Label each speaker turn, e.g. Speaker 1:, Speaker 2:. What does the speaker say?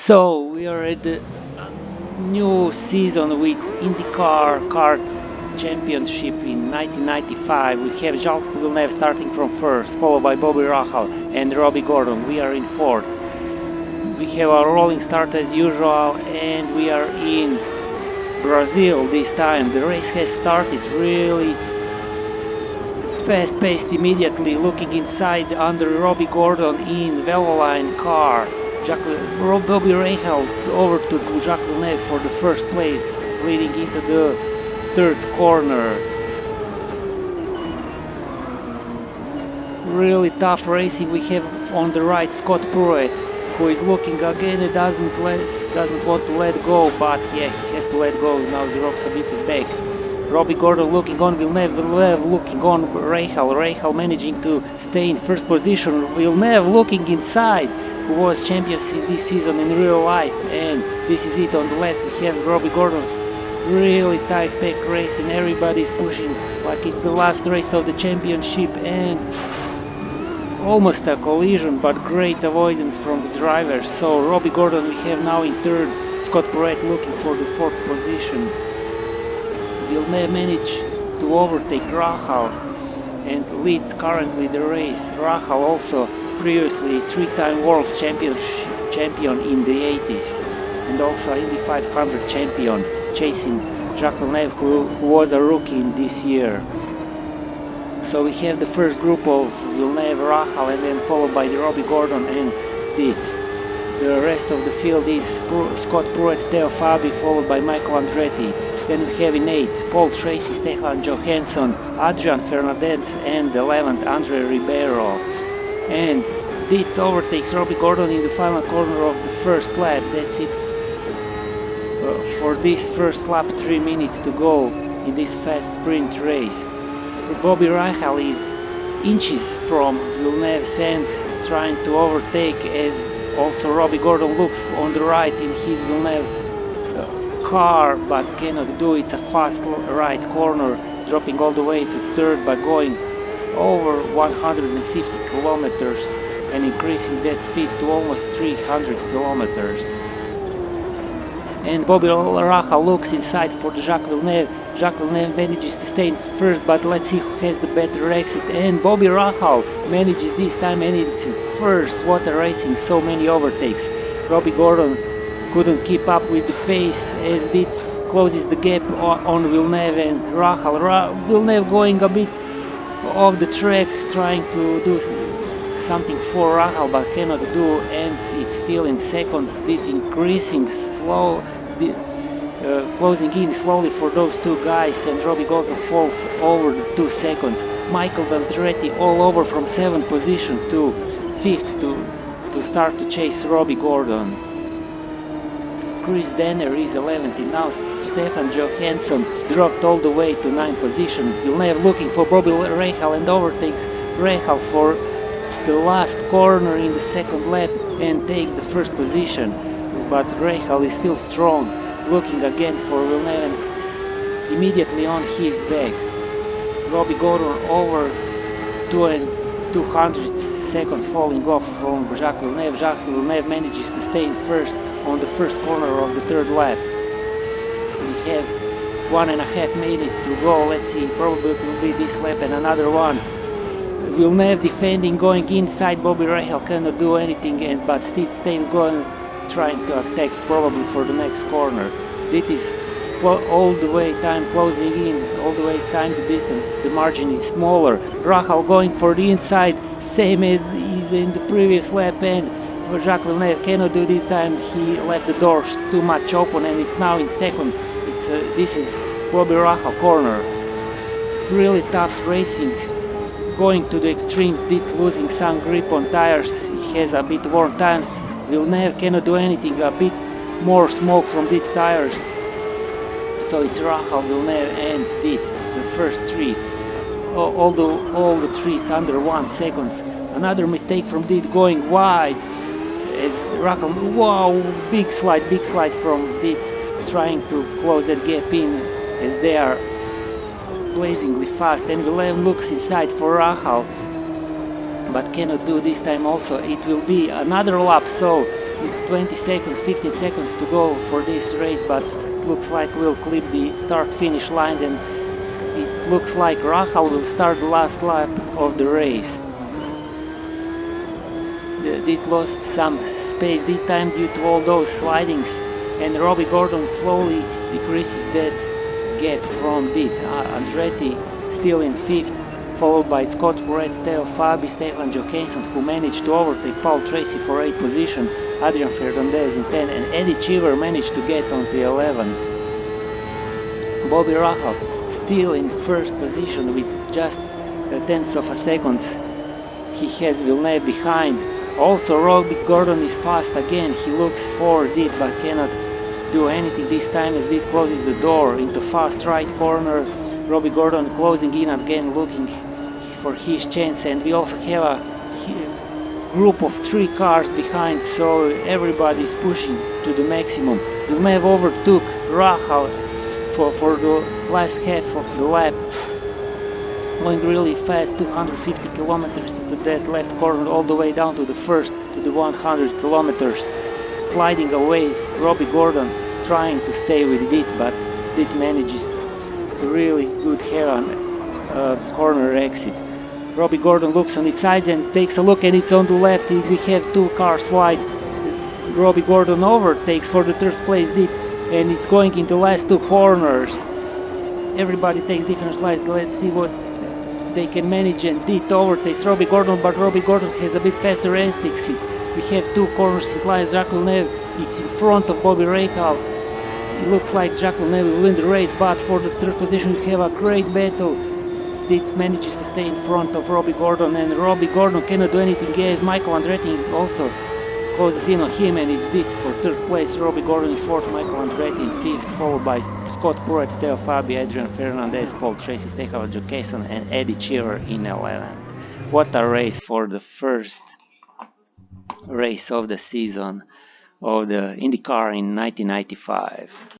Speaker 1: So we are at the new season with IndyCar Karts Championship in 1995. We have Jacques Villeneuve starting from first, followed by Bobby Rahal and Robbie Gordon. We are in fourth. We have our rolling start as usual, and we are in Brazil this time. The race has started really fast-paced immediately, looking inside under Robbie Gordon in Veloline car. Bobby Rahal overtook Jacques Villeneuve for the first place, leading into the third corner. Really tough racing. We have on the right Scott Pruitt, who is looking again and doesn't want to let go, but yeah, he has to let go. Now the rocks a bit back. Robbie Gordon looking on Villeneuve looking on Rahal managing to stay in first position. Villeneuve looking inside, who was champions in this season in real life, and this is it. On the left we have Robbie Gordon's really tight pack race, and everybody's pushing like it's the last race of the championship, and almost a collision, but great avoidance from the drivers. So Robbie Gordon we have now in third, Scott Pruitt looking for the fourth position. Villeneuve managed to overtake Rahal and leads currently the race. Rahal also previously three-time world champion in the 80s and also Indy 500 champion, chasing Jacques Villeneuve, who was a rookie in this year. So we have the first group of Villeneuve, Rahal, and then followed by the Robbie Gordon and Ditt. The rest of the field is Scott Pruitt, Theo Fabi, followed by Michael Andretti. Then we have in 8th Paul Tracy, Stefan Johansson, Adrian Fernandez, and 11th Andre Ribeiro. And Ditt overtakes Robbie Gordon in the final corner of the first lap. That's it for this first lap. 3 minutes to go in this fast sprint race. Bobby Rahal is inches from Villeneuve's end, trying to overtake, as also Robbie Gordon looks on the right in his Villeneuve car, but cannot do it. It's a fast right corner, dropping all the way to third by going over 150 kilometers and increasing that speed to almost 300 kilometers. And Bobby Rahal looks inside for the Jacques Villeneuve. Jacques Villeneuve manages to stay in first, but let's see who has the better exit. And Bobby Rahal manages this time, and it's in first. What a racing, so many overtakes. Robbie Gordon couldn't keep up with the pace, as Ditt closes the gap on Villeneuve and Rahal. Villeneuve going a bit off the track, trying to do something for Rahal, but cannot do, and it's still in seconds. Ditt increasing slow, closing in slowly for those two guys, and Robbie Gordon falls over the 2 seconds. Michael Andretti all over from 7th position to 5th to start to chase Robbie Gordon. Chris Denner is 11th, and now Stefan Johansson dropped all the way to 9th position. Villeneuve looking for Bobby Rahal and overtakes Rahal for the last corner in the second lap and takes the first position. But Rahal is still strong, looking again for Villeneuve and immediately on his back. Robbie Gordon over 200 seconds falling off from Jacques Villeneuve. Jacques Villeneuve manages to stay in first on the first corner of the third lap. We have 1.5 minutes to go. Let's see, probably it will be this lap and another one. Villeneuve defending, going inside. Bobby Rahal cannot do anything, but staying going, trying to attack probably for the next corner. This is all the way time closing in, all the way time to distance. The margin is smaller. Rahal going for the inside, same as in the previous lap, and Jacques Villeneuve cannot do this time. He left the doors too much open, and it's now in second. This is Bobby Rahal corner. Really tough racing, going to the extremes. Ditt losing some grip on tires. He has a bit worn tires. Villeneuve cannot do anything. A bit more smoke from Ditt's tires. So it's Rahal, Villeneuve, and Ditt, the first three. All the threes under 1 second. Another mistake from Ditt, going wide. As Rahal, wow, big slide from Ditt, trying to close that gap in as they are blazingly fast. And Villeneuve looks inside for Rahal, but cannot do this time also. It will be another lap, so 20 seconds, 15 seconds to go for this race, but it looks like we'll clip the start-finish line, and it looks like Rahal will start the last lap of the race. It lost some space this time due to all those slidings, and Robbie Gordon slowly decreases that gap from Dit. Andretti still in 5th, followed by Scott Pruett, Theo Fabi, Stefan Johansson, who managed to overtake Paul Tracy for 8th position, Adrian Fernandez in 10th, and Eddie Cheever managed to get onto 11th. Bobby Rahal still in 1st position with just tenths of a second. He has Villeneuve behind. Also, Robbie Gordon is fast again. He looks for Dit but cannot do anything this time as Dit closes the door into fast right corner. Robbie Gordon closing in again, looking for his chance, and we also have a group of 3 cars behind, so everybody is pushing to the maximum. Villeneuve overtook Rahal for the last half of the lap, going really fast, 250 kilometers into that left corner, all the way down to the first, to the 100 kilometers. Sliding away, Robbie Gordon trying to stay with Dit, but Dit manages to really good have a corner exit. Robbie Gordon looks on his sides and takes a look, and it's on the left. We have 2 cars wide. Robbie Gordon overtakes for the 3rd place Dit, and it's going into the last 2 corners. Everybody takes different slides. Let's see what they can manage, and Dit overtakes Robbie Gordon, but Robbie Gordon has a bit faster exit. We have 2 corners slides. Jacques Villeneuve, it's in front of Bobby Rahal. It looks like Jacques Villeneuve will win the race, but for the 3rd position we have a great battle. Dit manages to stay in front of Robbie Gordon, and Robbie Gordon cannot do anything as Michael Andretti also closes in on him, and it's Dit for 3rd place. Robbie Gordon in 4th, Michael Andretti in 5th, followed by Scott Pruett, Theo Fabi, Adrian Fernandez, Paul Tracy, Stefan Johansson, and Eddie Cheever in 11th. What a race for the first race of the season of the IndyCar in 1995.